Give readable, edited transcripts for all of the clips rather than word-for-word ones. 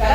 Cara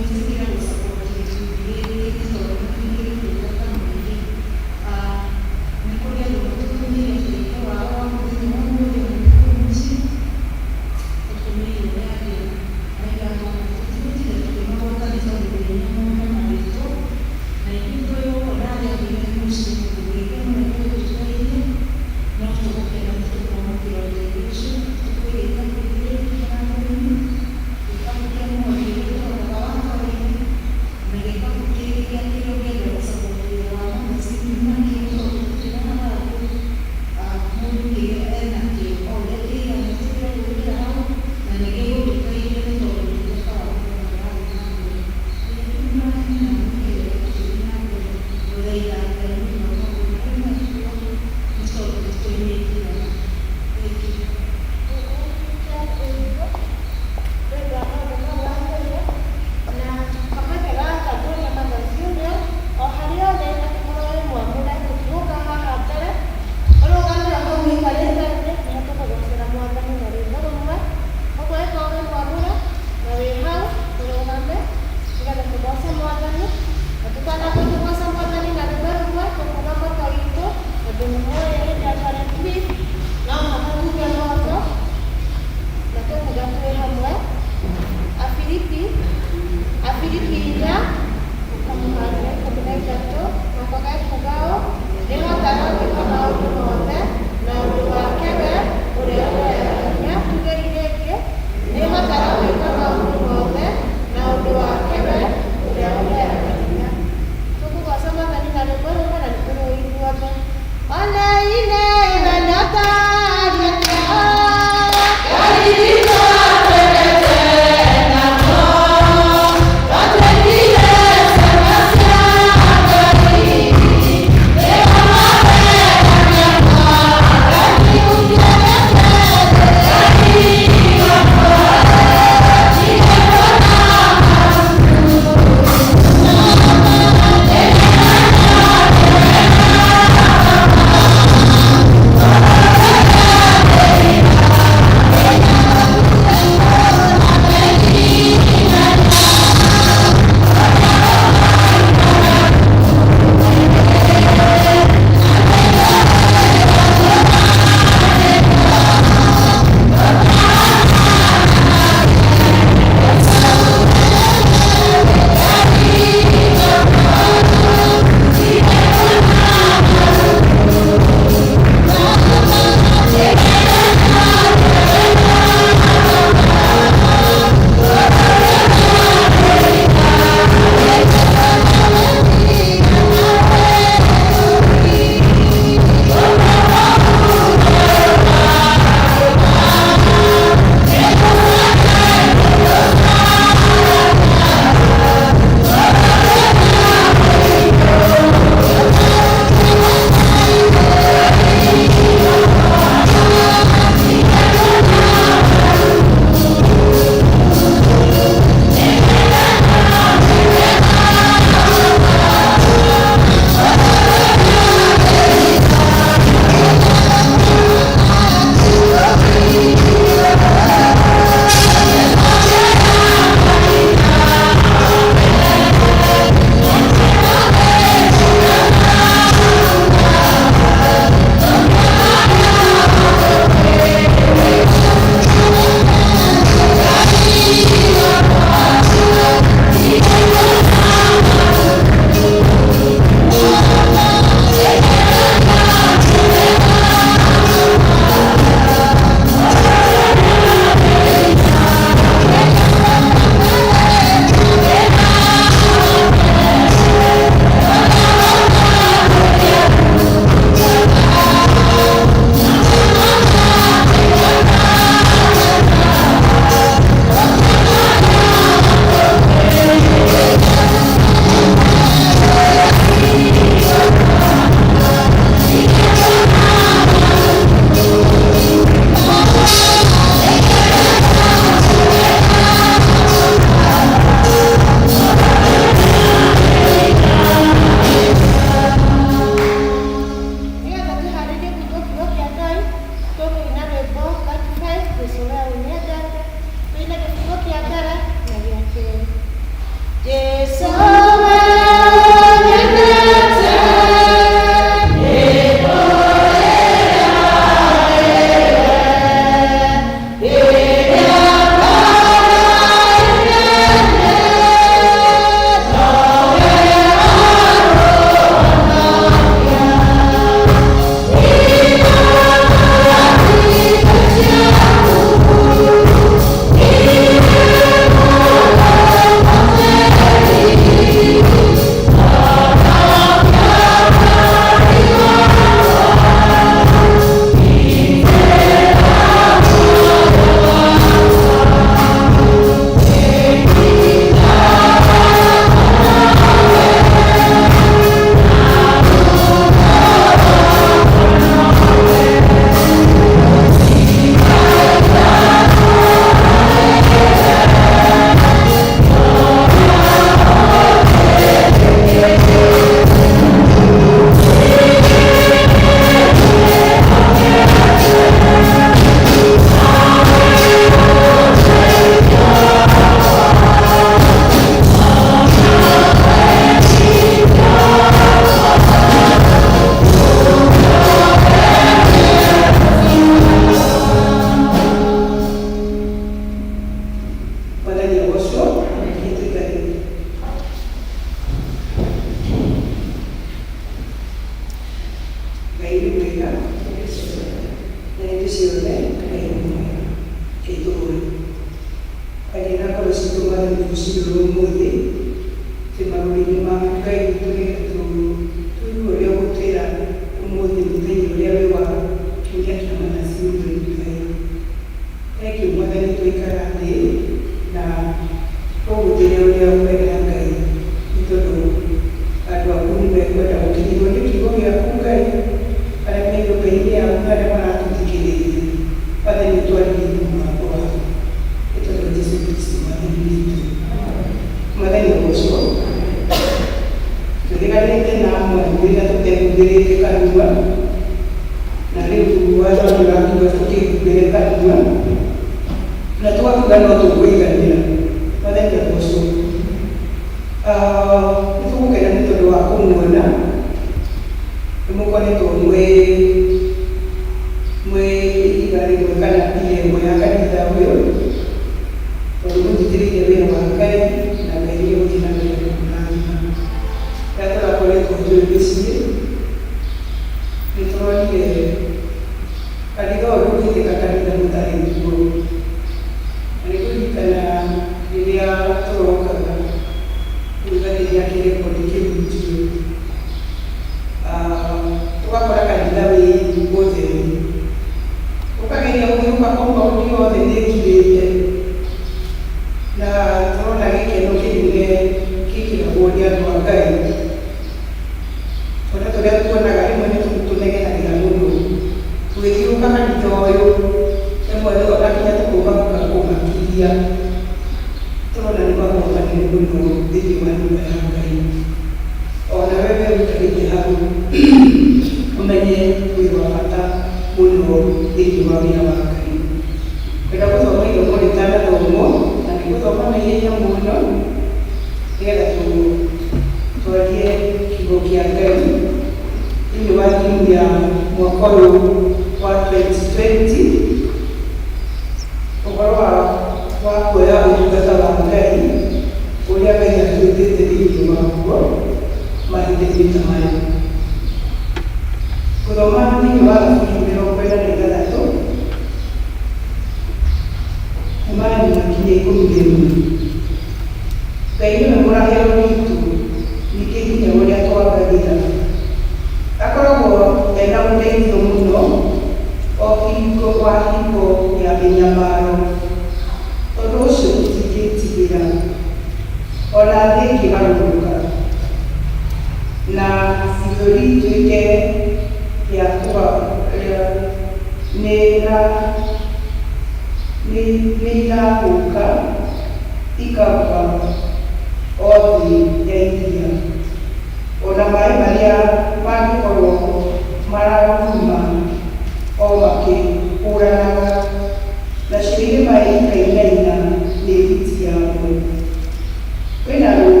When I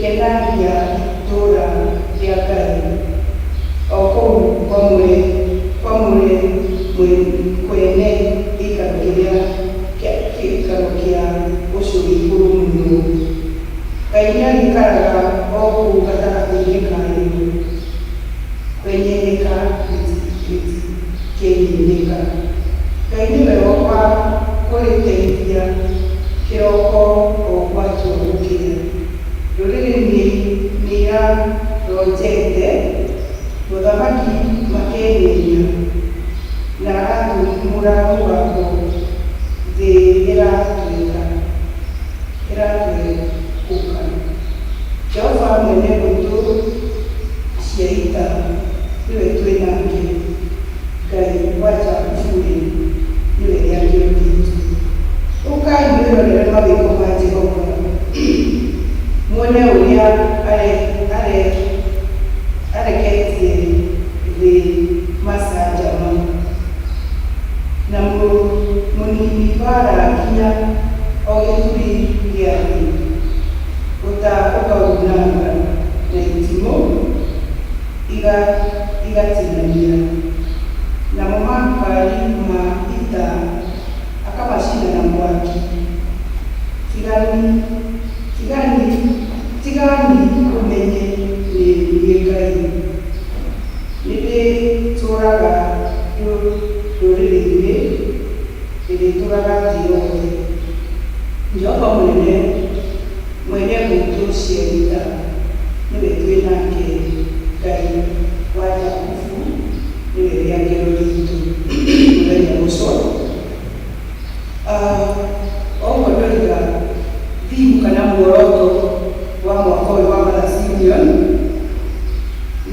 Kenania Dora Diakai, Oko Pamure, Quene, Ikakia, Kikakia, Osuri Puru, Kainia Karaga, Oku Kata Ilikai, Quenica, Kenika, Kaini Opa, Qualitatia, Kiroko, or Quatu. Yulini Nia Rojete, Rodamaki Makenia, Naratu Muramuako, the Eratuka, Kuka. Java Menebutu, Sheita, Yuetuinaki, Gai, Wata, Fui, Yueaki, Ukai, Yueku, Mati, Mwana ulia keti the masa jama na muni para kia ogeturi kiani uta unanga na itimo iga tinania na mama kali ma ita akabashina na mwaki Tigani kumenye ni yekai. Nide turaga yorele nide turaga tiyote. Njoka mwene kutu sierita. Nide tuena ke kai waja kufu. Nide ya kerolitu. Nide ya uso. Omo doliga vimu kana mworoto wa mwakoi wa Malasimion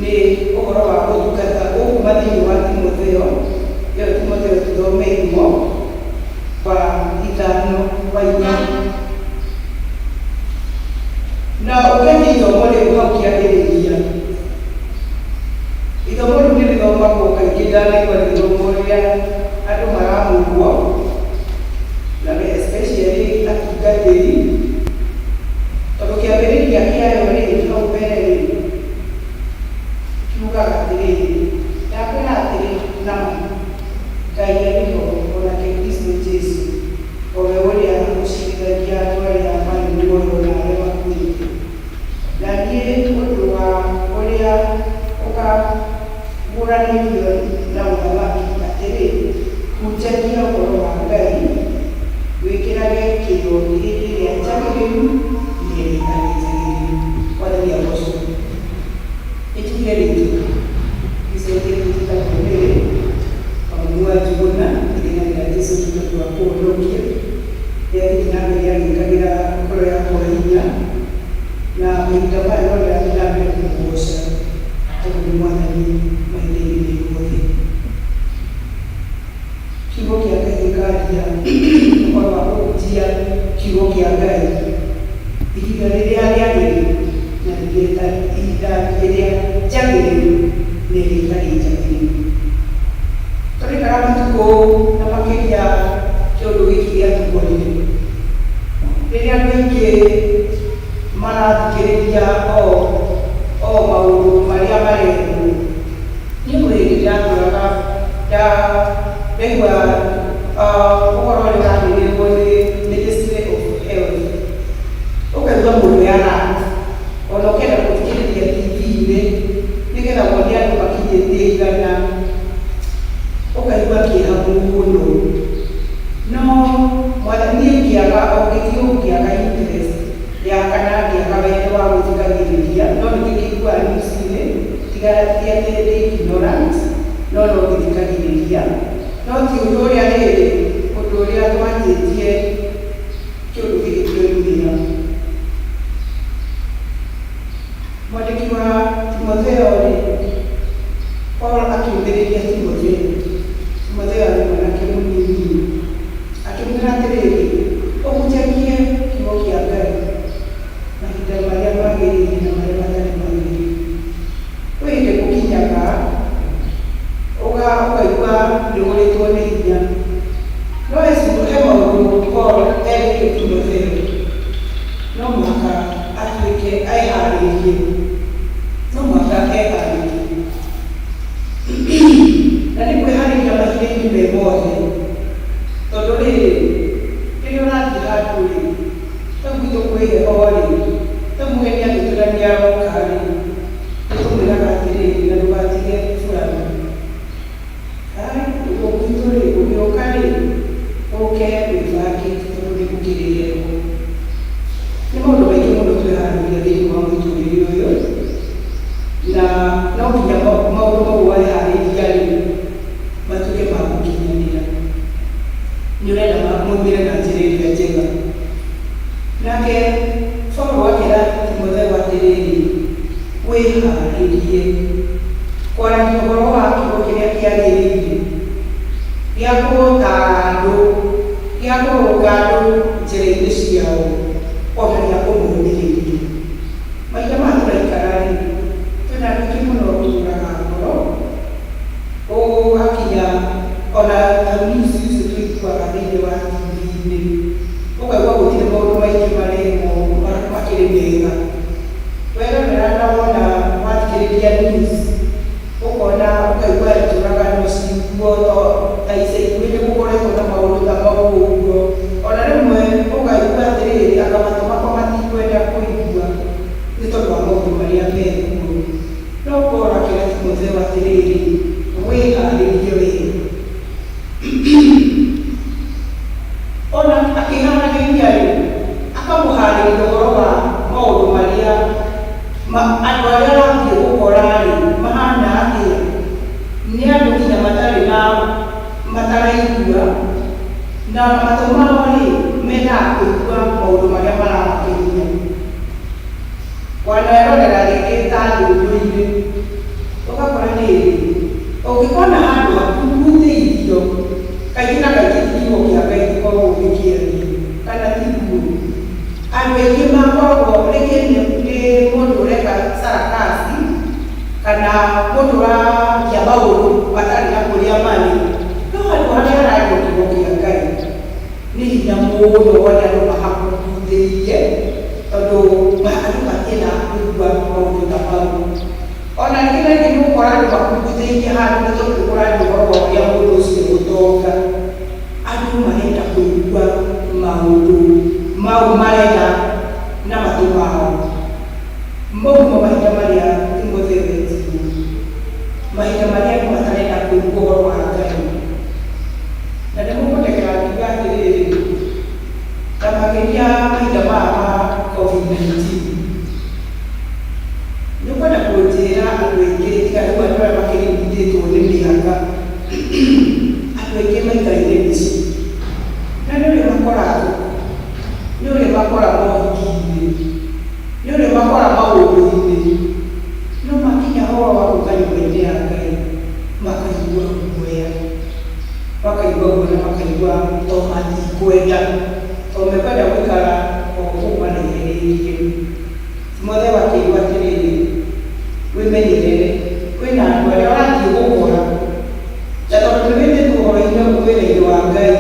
ni ohoro wa kudukata o madini wa Timotheo ya Timotheo tudome imo kwa itano wa inya na ukeni idomole kwa kiabelia idomole ni idoma kwa kidana kwa idomole ya ado maramu kwa na especially akigadi Porque a ver ya kia yore no pere kiuga katiri ya pena tiri nama kaya ni ko na ke Kristo Yesu o wewe ya kushika kia tore ya mali ngoyo na lewa kuiti na ndiye odwa olia oka murani na udalaki katiri kujakia ko wa ngai wekirage kiyo ili ya chakiri kwa ajili ya Yesu. Eti kile kitu kisaidia katika kuendelea kwa jibona ile ya Yesu tutoa kwa ndoki ya kitana ya kabila kwa ya kwa na mtaba wale ya kuosha kwa mwana ni maendeleo yote kibo kia kazi ya kwa kujia kibo kia kazi ikigalia na kuleta ida jamii nilitaka jamii tuli kama tuko na paketi ya kiodo hiki ya tukolini ndio ndio mara kireja mauru maria mare ni kweli ya kwa ya lengwa kwa wale wale Ministry of Health ukazwa mulu yana onokenda kufikiri ya TV ile nikenda kuambia kwa kijiji gana ukaiba kihamuno no mwadani kiaga okitio kiaga interest ya kana kiaga wewe wa kuzikadiria no nikikuwa nisine tigatia tete ignorance no kuzikadiria no tiudoria lele kudoria twanjetie kiodo kile mwandiki wa Timotheo ni Paulo akimberekia Timotheo ni mwanamke mwingi akimkatalia okujakie kiboki ya gari na kitamaria mageni na marematani mageni wende kukinyaka ukaigua ndogoletwo nĩ hinya no esi maũndũ Paulo erĩte Timotheo no mũhaka atuĩke aiha mahinda mothe tondu riri riria urathii handu ri tagwitå kwä heho rĩ tamũgeni agĩtũrania aroka rĩ nĩtũmwĩraga atĩrĩrĩ na ndũgatige fulani gwitũ rĩ ũgĩũka rĩ ũke wĩbangĩte tondũ nĩgũkĩrĩre nĩ maũndũ maingĩ mũno twĩharĩria thĩinĩ wa mũtũrĩre ũyũ na no nginya maũndũ mau warĩharĩria rĩ matuĩke ma gũkinyanĩra nĩ ũrenda maumĩre na njĩra ĩrĩa njega nake Paulo akĩra Timotheo atĩrĩrĩ wĩharĩrie kwaranĩria ũhoro wa kiugo kĩrĩa kĩagĩrĩire gĩa gũtaara andũ gĩa kũrũnga andũ njĩra-inĩ ciao ona gĩa kũmũthikĩrĩria maita ma tũraikara rĩ twĩna andũ aingĩ mũno tũraga ngoro ũgakinya ona news icio tũiguaga thĩinĩ wa TV-inĩ ũkaigua gũtirĩ maũndũ maingĩ marĩmo makĩrĩ mega werorera na wona wathikĩrĩria news ũkona ũkaigua njũragano cikuo ta ica ikuhĩ nĩgũkoretwo na maũndũ ta mau ũguo ona rĩmwe ũkaigua atĩrĩrĩ anga matũ makwa matikwenda kũigua nĩ tondũ wa maũndũ marĩa mekuo no Paulo akĩra Timotheo atĩrĩrĩ wĩharĩrie wega ona akĩharagĩria rĩ akamũharĩria ũhoro wa maũndũ marĩa andũ arĩa arathiĩ gũkora rĩ mahana atĩa nĩ andũ nginya mataraigua na matũ mao rĩ mendaga kũigua maũndũ marĩa maramakĩria wanerorera rĩngĩ ta ndũndũ-inĩ ũgakora rĩrĩ ũngĩkona handũ hakuhutĩirio kaingĩ na kaingĩ kiugo kĩa Ngai gĩkoragwo gĩkĩaria kana ti nguo andũ aingĩ makoragwo rĩngĩ nĩ mũndũ ũreka sarakasi kana mũndũ ũragia maũndũ matarĩ na kũrĩa marĩ no handũ harĩa harario kiugo kĩa Ngai nĩ hinya mũno wone andũ mahakuhutĩirie tondũ andũ matienda kũigua maũndũ ta mau ona rĩngĩ na rĩngĩ nĩgũkora andũ makuhutĩirie handũ nĩ tondũ kũrario ũhoro wa ũrĩa mũndũ ũcio gũtonga andũ marenda kũigua maũndũ mau marenda na matũ mao maumo mahinda marĩa Timotheo etirwo mahinda marĩa andũ matarenda kũigua ũhoro wa Ngai na nĩmũkũndekera ngiuga atĩrĩrĩ ta makĩria mahinda maya ma COVID-19 nĩũkwenda kũnjĩra andũ aingĩ tiga rĩu andũ arĩa makĩrindĩtwo nĩ mĩhaka andũ aingĩ maikarĩte mĩciĩ na nĩ ũrĩa makoragwo nĩ ũrĩa makora mohiki-inĩ nĩ ũrĩa makora maũndũ-inĩ no makinya ũhoro wa gũka nyũmba-inĩ ya Ngai makaigua guoya makaigua guo na makaigua to matikwenda to mekwenda gũikara o kũu manaiherĩirie Timotheo akĩigua atĩrĩrĩ wĩmenyerere kwĩna andũ arĩa ũrathiĩ gũkora na tondũ nĩwĩtĩtwo ũhoro-inĩ wĩra-inĩ wa Ngai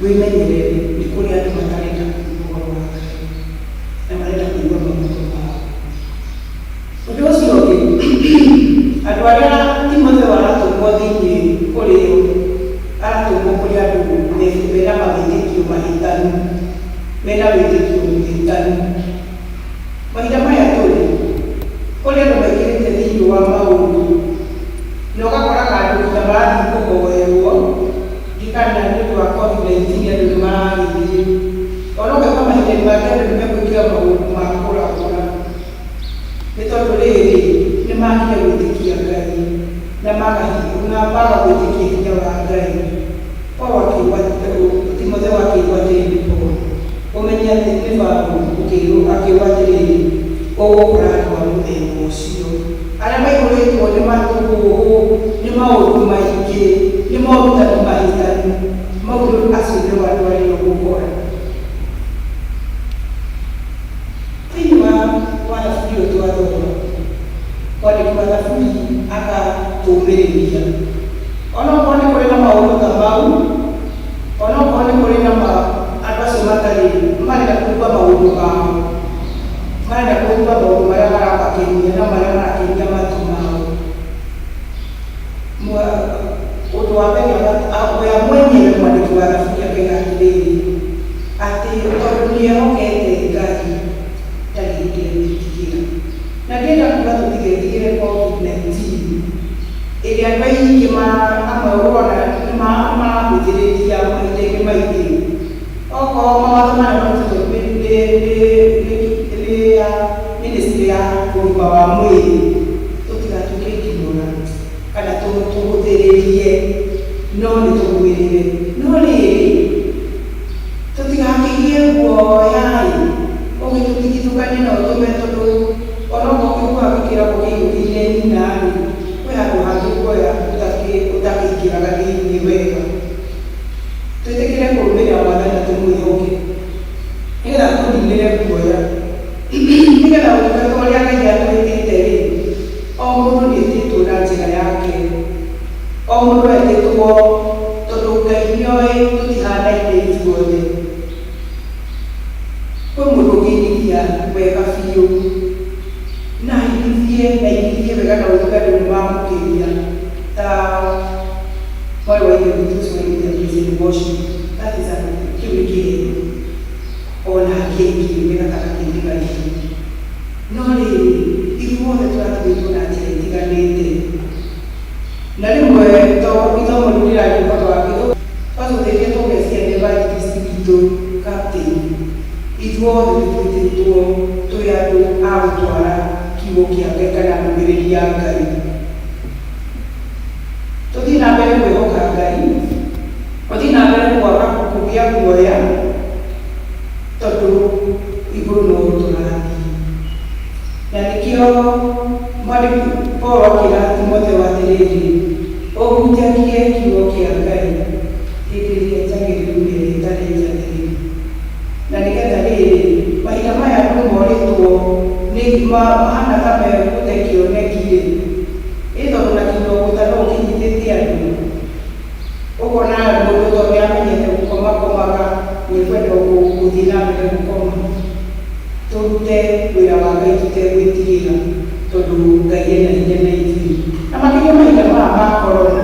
wĩmenyerere nĩ kũrĩ andũ matarenda kũigua ũhoro wa Ngai na marenda kũigua maũndũ mao ũndũ ũcio ũngĩ andũ arĩa Timotheo aratũmwo thĩinĩ kũrĩ aratũmwo kũrĩ andũ mena mawĩtĩkio mahĩtanu mena wĩtĩkio mũhĩtanu mahinda maya tũrĩ kũrĩ andũ maingĩrĩte thĩinĩ wa maũndũ na ũgakoraga andũ nginya marathiĩ kũhoerwo ndikana nĩ ũndũ wa COVID-19 andũ nĩ maragĩthiĩ ona ũgaigua mahinda-inĩ mangĩ andũ nĩ mekũingĩra maũndũ ma kũragũra nĩ tondũ rĩrĩ nĩ makinya gwĩtĩkia Ngai na maga gwĩtĩkia hinya wa Ngai Timotheo akĩigua atĩrĩrĩ ũmenye atĩ nĩ Paulo akĩigua atĩrĩrĩ ũgũkora andũ a mũthemba ũcio arĩa maihũrĩtwo nĩ matũhũhũ nĩ maũndũ maingĩ nĩ morutani mahĩtanu maũndũ acio nĩo andũ arĩa ũgũkora thĩinĩ wa thaburi ũyũ twathoma kwandĩki wa thaburi agatũmĩrĩria ona okorwo nĩ kũrĩ na maũndũ ta mau ona okorwo nĩ kũrĩ na andũ acio matarĩ marenda kũigua maũndũ mao marenda kũigua maũndũ marĩa marakĩnyia na marĩa marakĩnyia matũ mao ũndũ wa mwenyewe mwandiki wa rafiki yake atĩrĩrĩ atĩ tondũ nĩehokete Ngai ndangĩkĩra na ndĩrenda kuga tũtigetigĩre COVID-19 ĩrĩa andũ aingĩ amwe ũrona nĩmarahũthĩrĩria mahinda-inĩ maingĩ okorwo mawatho marĩa marutĩtwo nĩ ministry ya ũgima wa mwĩrĩ tũtigatuĩke ignorant kana tũhũthĩrĩrie no nĩtũgũmĩrĩre no rĩrĩ tũtigakĩgie guoya-ĩ ũgĩtũtigithũkania na ũtũme tondũ onokorwo kĩhuhagĩkĩra gũkĩiyũkĩire nyina-rĩ kwĩ handũ hangĩ guoya ũtakĩingĩraga thĩinĩ wega twĩtĩkĩre kũrũmĩrĩra Mwathani na tũmwĩhoke nĩgetha tũninĩre guoya nĩgetha ũtungata ũrĩa Ngai atwĩtĩte-rĩ o mũndũ nĩetĩtwo na njĩra yake o mũndũ etĩtwo tondũ Ngai nĩoĩ tũtihanaine ithuothe kwĩ mũndũ ũngĩigithia wega biũ na igithie wega na ũrugarĩ nĩwamũkĩria ta mwarĩ wa ithe witũ ũcio waigithia praise and worship that is kĩu nĩ kĩheo ona kĩngĩ gatagatĩ-inĩ gaitũ no rĩrĩ ithuothe tũratũmĩtwo na njĩra itiganĩte na rĩmwe ithomo rĩu rĩragĩũka twagĩtwo twatũteithia tũgecia nĩ evangelist witũ captain ithuothe nĩtwĩtĩtwo twĩ andũ a gũtwara kiugo kĩa Ngai kana ndũmĩrĩri ya Ngai tũthiĩ na mbere kwĩhoka Ngai tũthiĩ na mbere kwaga kũgĩa guoya tondũ igũrũ no tũrathiĩ na nĩkĩo mwandĩki Paul akĩra Timotheo atĩrĩrĩ ũhunjagie kiugo kĩa Ngai hĩndĩ ĩrĩa njagĩrĩru na ĩrĩa ĩtarĩ njagĩrĩru na nĩgetha rĩrĩ mahinda maya andũ morĩtwo mahana ta megũte kĩoneki-rĩ ĩtondũ na kĩndogũta no kĩnyitĩte andũ ũkona mũndũ tondũ nĩamenyete gũkomakomaga nĩkwenda gũthiĩ na mbere gũkoma tũrute wĩra wa Ngai tũtegwĩtigĩra tondũ Ngai ena hinya na ithuĩ na makĩria mahinda maya ma korona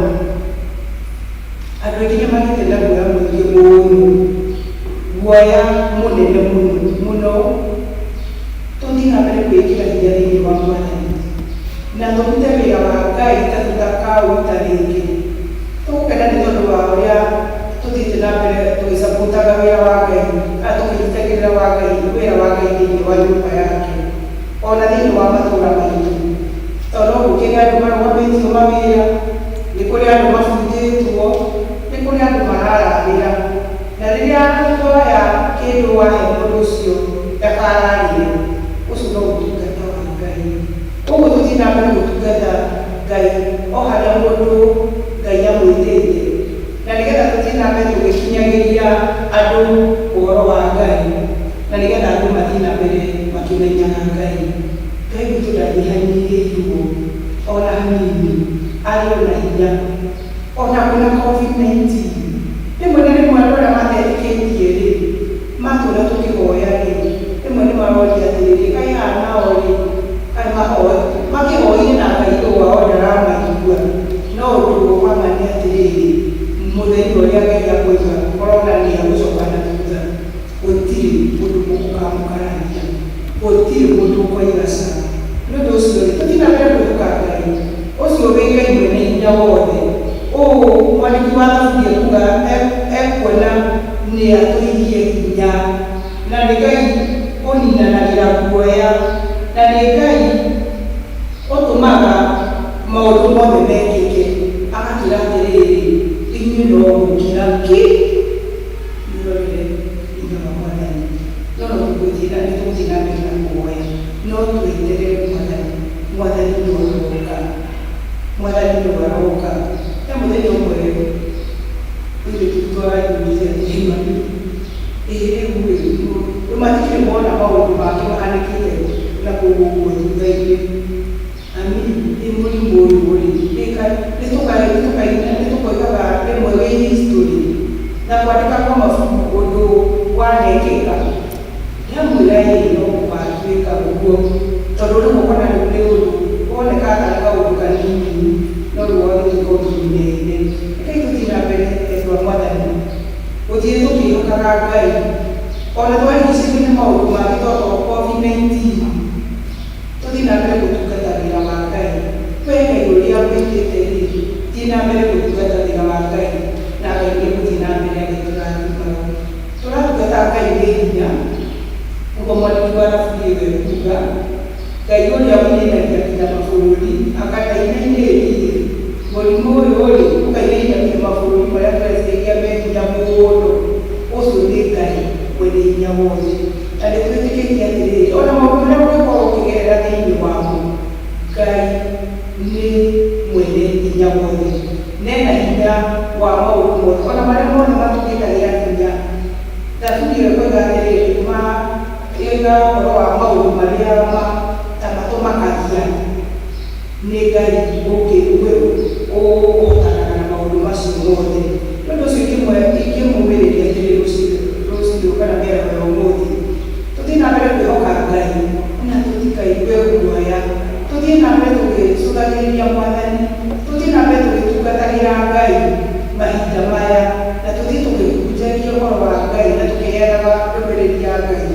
andũ aingĩ nĩmagĩte na guoya mũingĩ mũno guoya mũnene mũno tũthiĩ na mbere kwĩkĩra hinya thĩinĩ wa Mwathani na tũrute wĩra wa Ngai ta tũtakawĩta rĩngĩ tũgũkena nĩ tondũ wa ũrĩa tũthiĩte na mbere tũgĩcabutaga wĩra wa Ngai kana tũkĩnyitagĩrĩra wĩra wa Ngai thĩinĩ wa nyũmba yake ona thĩinĩ wa matũũra maitũ tondũ gũkĩrĩ andũ marũgamĩtio mawĩra nĩ kũrĩ andũ mabutĩtwo nĩ kũrĩ andũ marararĩra na rĩrĩa twoya kĩndũ wahe mũndũ ũcio ndakararĩre ũcio no ũtungata wa Ngai ũguo tũthiĩ na mbere gũtungata Ngai o harĩa mũndũ Ngai amwĩtĩte na nĩgetha tũthiĩ na mbere tũgĩkinyagĩria andũ ũhoro wa Ngai na nĩgetha andũ mathiĩ na mbere makĩmenyaga Ngai Ngai witũ ndanyihanyihĩirwo ona hanini arĩ ona hinya ona kuna COVID-19 rĩmwe na rĩmwe andũ arĩa matetĩkĩtie-rĩ matũũra tũkĩhoya-rĩ rĩmwe nĩmaroria atĩrĩrĩ Ngai haha nao-rĩ kaĩ makĩhoire na Ngai wao ndaramaigua no ũndũ wa ma nĩ atĩrĩrĩ mũthenya ũrĩa Ngai akoiga korona nĩagũcoka na thutha gũtirĩ mũndũ mũgũkamũkararia gũtirĩ mũndũ ũkoigaca nĩ ũndũ ũcio tũthiĩ na mbere kwĩhoka Ngai ũcio wĩ Ngai mwene hinya wothe ũũ mwandĩki wa thaburia kuga ekuona nĩ atũigie hinya na nĩ Ngai ũninanagĩra guoya na nĩ Ngai ũtũmaga maũndũ mothe mekĩke agatwĩra atĩrĩrĩ inyuĩ no gũkira kĩ nĩrorire hinya wa Mwathani no tũgũthiĩ na mbere na guoya no tweterere Mwathani nĩ aroka na mũthenya ũmwe ũirĩtu twaranyuithia njimani rĩu matikĩrĩ mona maũndũ make mahanĩkĩte na kũguo thutha-inĩ ami nĩ mũrimũ ũyũ-rĩ nĩtũkoigaga rĩmwe wĩ history na kwandĩka kwa mabuku ũndũ wanekĩka ndiamwĩra no gũgatuĩka ũguo tondũ rĩmwe ũkona nĩ ũndũ woneka tarĩ kaũndũ kanini no rĩu wagĩtuĩka ũndũ mũnene reke Ngai. Ona twahingicĩrio nĩ maũndũ ma gĩthoto COVID-19 tũthiĩ na mbere gũtungata wĩra wa Ngai. Wee Ngai ũrĩa wĩkĩte rĩ, thiĩ na mbere gũtungata wĩra wa Ngai na Ngai nĩ gũthiĩ na mbere agĩtũrathimaga. Tũratungata Ngai nĩ hinya, ũguo mwandĩki wa thaburia ĩyo ekuuga, Ngai ũrĩa ũinainagia nginya mabũrũri, akanainainĩria mũrimũ ũyũ rĩ, ũkainainagia mabũrũri marĩa tũreciragia me hinya mũno. Ũcio nĩ Ngai mwene hinya wothe. Na nĩ twĩtĩkĩtie atĩrĩrĩ, ona maũndũ marĩa ũngĩkorwo ũkĩgerera thĩinĩ wamo, Ngai nĩ mwene hinya wothe. Nena hinya wa maũndũ mothe, ona marĩa mothe matũgĩkagia hinya. Thaburia ĩyo ĩkoiga atĩrĩrĩ, yoiga ũhoro wa maũndũ marĩa ta matũmakagia, nĩ Ngai ũhotanaga na maũndũ macio mothe. Nĩ ũndũ ũcio ingĩmũmĩrĩria atĩrĩrĩ rũciũ kana mĩaraho ya ũmũthĩ, tũthiĩ na mbere kwĩhoka Ngai na tũtikaigue guoya. Tũthiĩ na mbere tũgĩcũthagĩrĩria Mwathani, tũthiĩ na mbere tũgĩtungatagĩra Ngai mahinda maya, na tũthiĩ tũgĩhunjagia ũhoro wa Ngai na tũkĩheanaga ndũmĩrĩri ya Ngai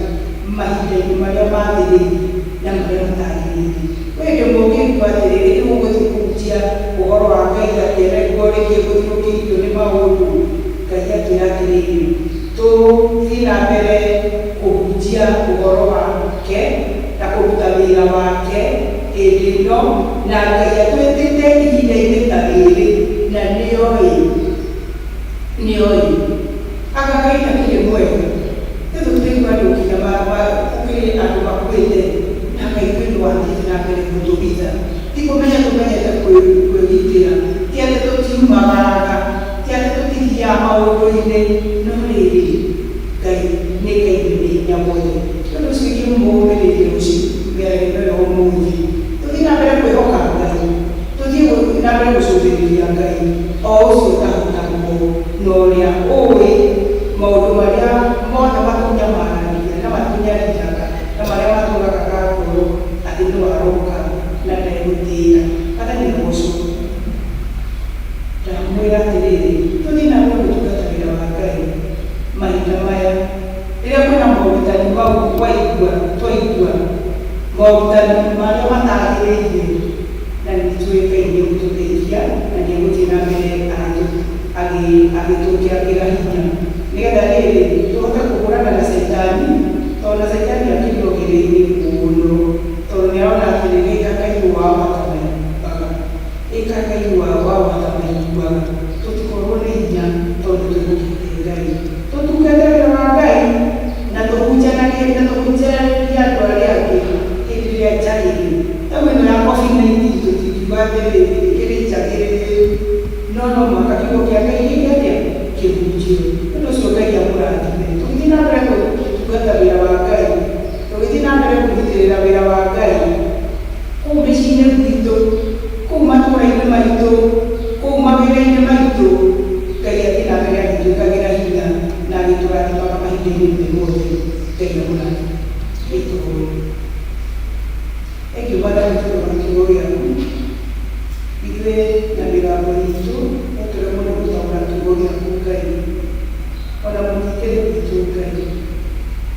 mahinda-inĩ marĩa magĩrĩire na marĩa matagĩrĩire. Wee ndĩmũngĩigua atĩrĩrĩ nĩ mũgũthiĩ kũhunjia ũhoro wa Ngai akĩeregwo rĩngĩ gũthirũkĩrio nĩ maũndũ, Ngai akĩra atĩrĩrĩ, tũthiĩ na mbere kũhunjia ũhoro wake na kũruta wĩra wake hĩndĩ ĩno, na Ngai atwĩtĩte ihinda-inĩ ta rĩrĩ, na nĩoĩ anga Ngai akĩrĩ mwega. Tũtũigua andũ nginya kũrĩ andũ makuĩte na Ngai kwĩnĩ wathiĩ na mbere gũtũgitha. Ti kũmenya tũmenyete kwĩgitĩra, ti atĩ tũtiumagaraga, ti atĩ tũtithiaga maũndũ-inĩ, no rĩrĩ Ngai nĩ Ngai mwene hinya wothe. Tondũ ũcio ingĩmũmĩrĩria rũciũ mĩaraho ya ũmũthĩ, tũthiĩ na mbere kwĩhoka Ngai, tũthiĩ na mbere gũcũthĩrĩria Ngai o ũcio ũtahotagwo na ũrĩa ũĩ maũndũ marĩa mothe matũnyamaragia na matũnyariiraga na marĩa matũragaga ngoro atĩ nĩ waroka na ndegũtĩra kana nĩ ũgocwo. Ndamwĩra atĩrĩrĩ, tũthiĩ na mbere gũtungata wĩra wa Ngai mahinda maya, rĩrĩa kwĩna morutani mau twaigua morutani marĩa matagĩrĩire, na nĩtũĩ Ngai nĩ egũtũteithia na nĩ egũthiĩ na mbere agĩtũkĩagĩra hinya, nĩgetha rĩrĩ tũhote kũhũrana na Caitani, tondũ na Caitani akĩrogĩrĩire mũno, tondũ nĩarona atĩrĩrĩ ĩkakaigũ wao matamaiguaga. Tũtikorwo nĩ hinya tondũ twĩhokete Ngai, tũtungate wĩra wa Ngai na tũhunjanagĩria andũ arĩa angĩ hĩndĩ ĩrĩa njagĩrĩru. Rĩu ĩno ya COVID-19 tũtingiuga atĩrĩrĩ ĩkĩrĩ njagĩrĩru, no mũhaka kiugo kĩa Ngai gĩkĩrĩa kĩhunjio. Nĩ ũndũ ũcio Ngai amũrathime. Tũgĩthiĩ na mbere gũtungata wĩra wa Ngai, tũgĩthiĩ na mbere kũrutĩrĩra wĩra wa Ngai kũu mĩciĩ-inĩ gwitũ, kũu matũũra-inĩ maitũ, kũu mawĩra-inĩ maitũ, Ngai athiĩ na mbere agĩtwĩkagĩra hinya na agĩtũrathimaga mahinda-inĩ mothe. Ngai amũrathime. Gĩtũũro Thank you, Mwathani, tũrora kiugo gĩaku. Ithuĩ na mĩgambo itũ nĩtũremwo nĩ gũtaũra kiugo gĩaku Ngai, ona mũthikĩre witũ Ngai,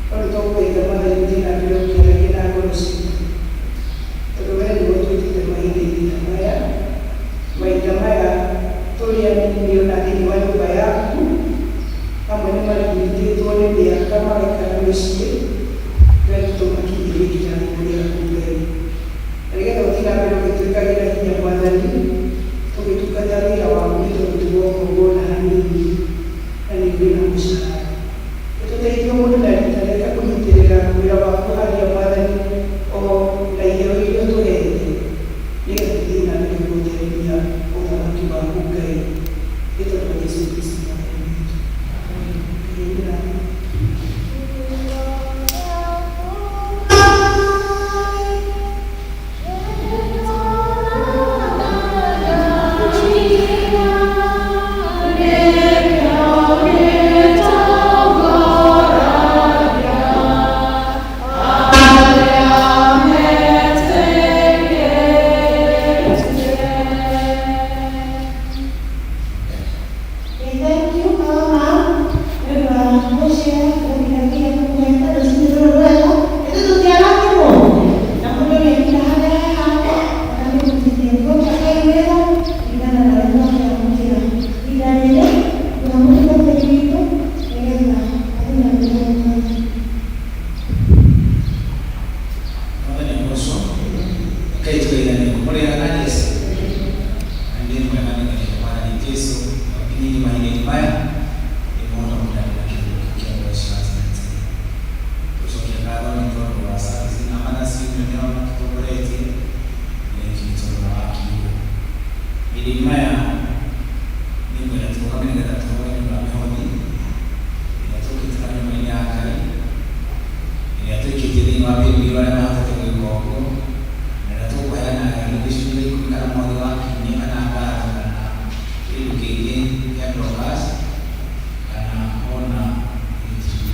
tondũ tũkũiga Mwathani gũthiĩ na mbere gũkĩaragia na ngoro citũ, tondũ wee nĩguo twĩtĩte mahinda-inĩ ta maya. Mahinda maya tũrĩ anini ona thĩinĩ wa nyũmba yaku, amwe nĩ marigiritĩtwo nĩ mĩaka magaikara mĩciĩ, Ngai tũmakinyĩrĩria kiugo gĩaku Ngai, na nĩgetha ũthiĩ na mbere ũgĩtwĩkagĩra hinya Mwathani, tũgĩtungata wĩra waku nĩ tondũ tũgũkorwo na hanini na nĩ ũrĩ na mũcara. Tũteithie mũndũ na rita rĩake kũnyitĩrĩra wĩra waku harĩa Mwathani o na iheo iria ũtũhete, nĩgetha tũthiĩ na mbere gũtheremia ũthamaki waku Ngai, nĩ tondũ wa Jesũ Kristo Mwathani witũ. Amina. ilimaya nimwe natoka mimi nikatoka nyumba mmoja inatoka tena mwenye akali inatoka kitini wapi bila na hata kidogo na natoka yana ndio shule kuna mmoja wake ni ana baadhi na ili kile ya brokas ana ona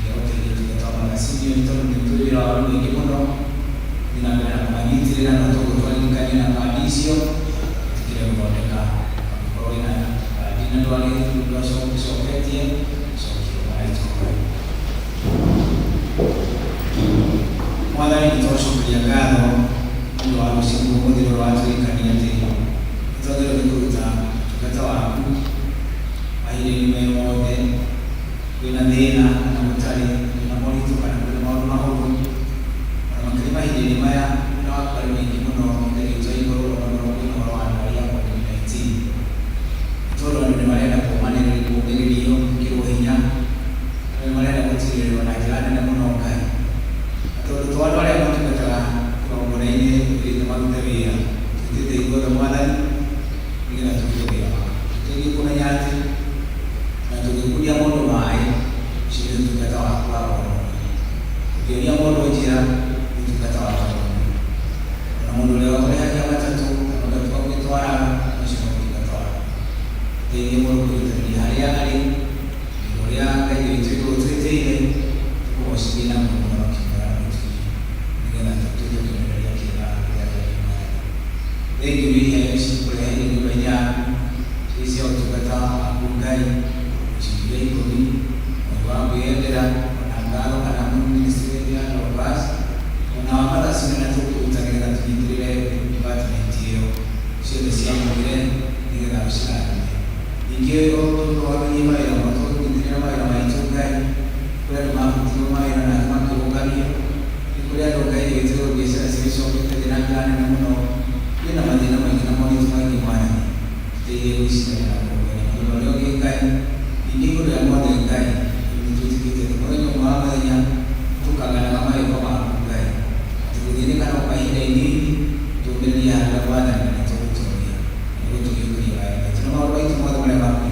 yote ile kutoka na sisi ndio bila wao ni kimono ninapenda kama hizi na natoka kwa nikani na maadisio kile kuoneka kwa ina dina ndo wale ndio soketie sokio haito mwana ni tosho kujagano ndio wao siku ndio watu ikania tena ndio ndio tukata wapi aile nimeone kuna dena na mtali na monitor kana kwa maono makrima hili ni maya na wako wengi mno ndio hizo na wanaangalia kwa 19 tolo ni maya kwa maneno ilikuwa kilo hinya na maya kwa tili wanajana na mno kai to wale ambao tunataka kwa mwenye ili tumamtawia tete hiyo na mwana ni na tukio tete kuna nyati na tukikuja moto mai shida tukatawa kwa ndio moto jira tukatawa na moto leo kwa haki matatu na kwa kutoa mshimo tukatawa ndio moto ni hali ya hali ndio ya kaje tuko tete ile kwa shida na Lagi ni sisi kwa hili banyak sisi watu kata bungai sisi ikoni wao yendera wanangalo kana ministry ya Lobas na wamala sina tu kutangaza tujindile department hiyo sio sio mwingine ni na ushirika ingeo kwa wale wa ya watu ndio wa maitungai kwa mambo mai na mambo ngani kwa leo ngai yetu biashara sisi wote tunajana na mno ina madina mengi na moni tumaini mwana ndiye uishi na kwa leo ngai ndiko ya mwana ngai ni tutikite kwa hiyo mama ya tukagana kama hiyo kama ngai tukudini kana kwa ile nini tumelia na bwana na tukutumia ndio tukikulia tunao kwa hiyo mwana mwana wapi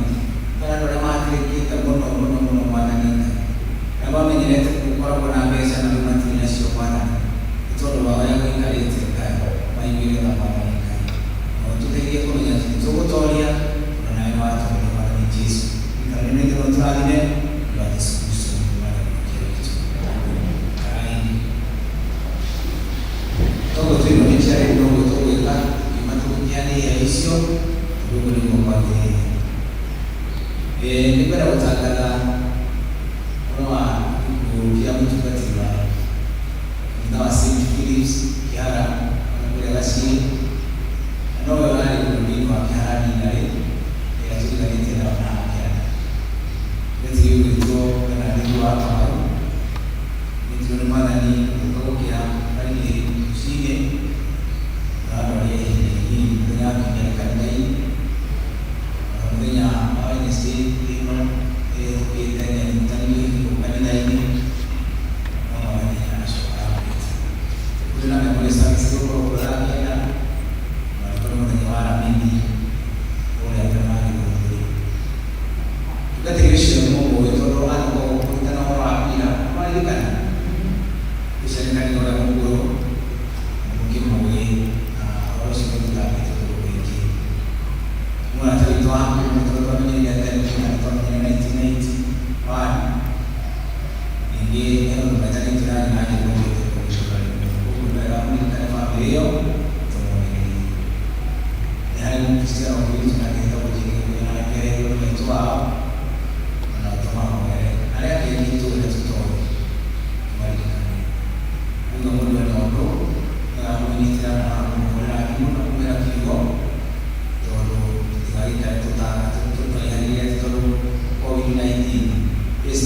kana ndo mama kita bono mwana nini na baba nileta kwa na pesa na mnatina sio bwana itoto baba yako ikalete ngai maingine na baba tutegemea kwa nini tuzotolia na nayo watu wa Yesu ikanene ndio tunaline ndio Yesu mwana kile kitu kai togo tu ni chare ndio togo ila kimatukiani ya hisio ndio ni mbali ni kwa utangala kwa kurudia mtu katika ndio St. Philips kiara na kwa lasi no wale kulindwa kiharani na ile ya tuka tena na kiara ndio ndio kana ndio hapa ndio maana ni kutokea bali usige na wale hii ndio yake ni kanai ndio ya ni state ndio ile ni tani kwa kanai ni mama ni anashoka kuna na kwa sababu sio kwa na mara mingi wale jamani ndio katika Mungu wetu ndio anako kutana na wapira bali kana kisha ndani ya Mungu mkimwe na roho kwa kitu hiki mwana tulitoa mtoto mwenye ya ndani ya 1990 ndiye ndio mtani jirani na yeye kwa familia Kristo wa Kristo na kitu kingine na yeye ndio mtoa na kama wewe na yeye kitu kinachotoa bali ndio Mungu anaondoa na mwenye tena na Mungu na kumera kigo ndio tukaita tutana tutoa hali ya tutoa COVID-19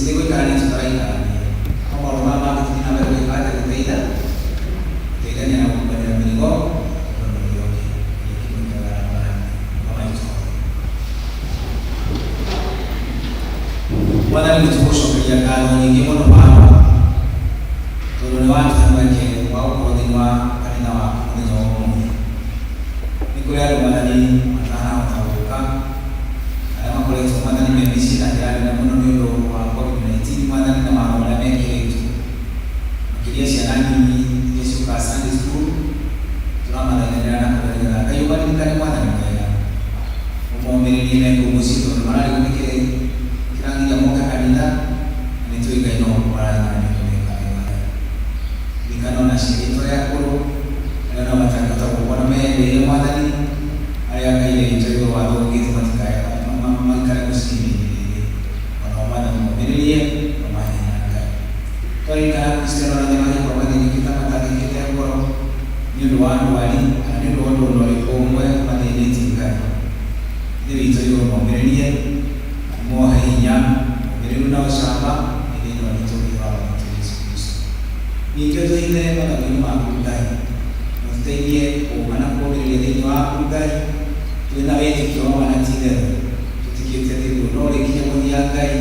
ndio kani tutaita kama mama kitina wewe baada ya kuita tena ni anakumbana na migo wala ni tukusho kwa kano nyingi mno hapa tunaona watu ambao wao kwa dinwa kanina wa Mungu ni kule wale wanani matana ici na ndĩrarĩ na mũno nĩ ũndũ wa COVID-19 mwathani na maũndũ marĩa mekĩrĩtwo makĩria ciana nini iria ciũkaga Sunday school tũramathanĩrĩra na kũgerera Ngai ũmaririkane mwathani mwega ũmomĩrĩrie na ngumo ciitũ tondũ mararĩ gũthikĩrĩ kĩrangiria moka kanitha na nĩtũĩ Ngai no mararĩkana nĩtũmĩka wega rikano na ciĩrĩtwo rĩa kũrũ arĩa no matangĩhota gũkona meyendeire mwathani arĩa Ngai nĩitũĩ watho ũgĩte matikaya maikare mũciĩ-inĩ ona mwathani mũmĩrĩrie na mahenya Ngai twarikana Kristiano na thema gĩkorwo mathĩnĩkĩte matangĩkĩte ngoro nĩ ũndũ wa ndwari kana nĩ ũndũ wa ũndũ ũrĩkũ ũmwe mathĩnĩtie Ngai ithuĩ witũ igũrũ mũmĩrĩrie muohe hinya mũmĩrĩru na ũcamba thĩinĩ wa mũtũũrĩre wa Mwathani Jesũ Kristo. Ningĩ tũine mathabu-inĩ maku Ngai na tũteithie kuuma na kũũmĩrĩria thĩinĩ waku Ngai twĩna wĩtĩkio wa na ti itherũ tũtikĩtie atĩ ruo no rĩkinye gũthia Ngai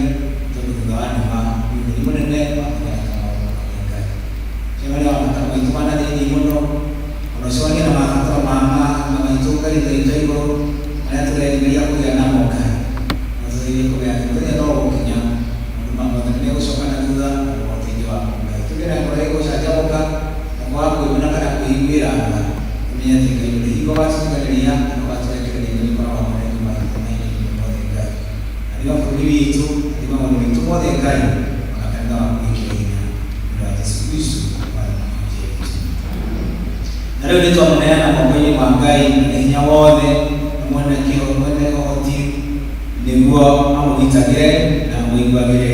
tondũ thutha wa nduma nĩ mũnene wa kũnyaka maũndũ ma Ngai. Kĩrĩa mabataro maitũ mana thĩinĩ mũno ona ũcio wagĩa na mabataro ma maitũ Ngai thaitũ igũrũ marĩa tũrerirĩria kũgĩa namo Ngai na tũteithie kũgĩa kũrĩa no gũkinya maũndũ ma Mwathani megũcoka na thutha na ũteithio waku Ngai. Tũgĩe na ngoro ĩgũcanjamũka na kwaga kwĩmena kana kwĩiguĩra tha ũmenye atĩ Ngai ũrĩ hingo watũtiganĩria na watũrekereria nĩ ũkoragwo maũndũ maitũ mahinda-inĩ mothe Ngai. Arĩma bũrũri witũ arĩma maũndũ maitũ mothe Ngai ona kanitha waku wĩkĩre hinya nĩ wa Jesũ Kristo mwathani witũ. Na rĩu nĩ twamũneana moko-inĩ ma Ngai na hinya wothe mwene ũhoti nĩguo amũgitagĩre na amũiguagĩre.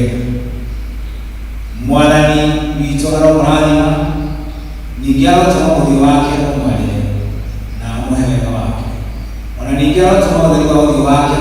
Mwathani witũ aromũrathima ningĩ arotũma ũthiũ wake ũmwarĩre na amũhe wega wake ona ningĩ arotũma ũtheri wa ũthiũ wake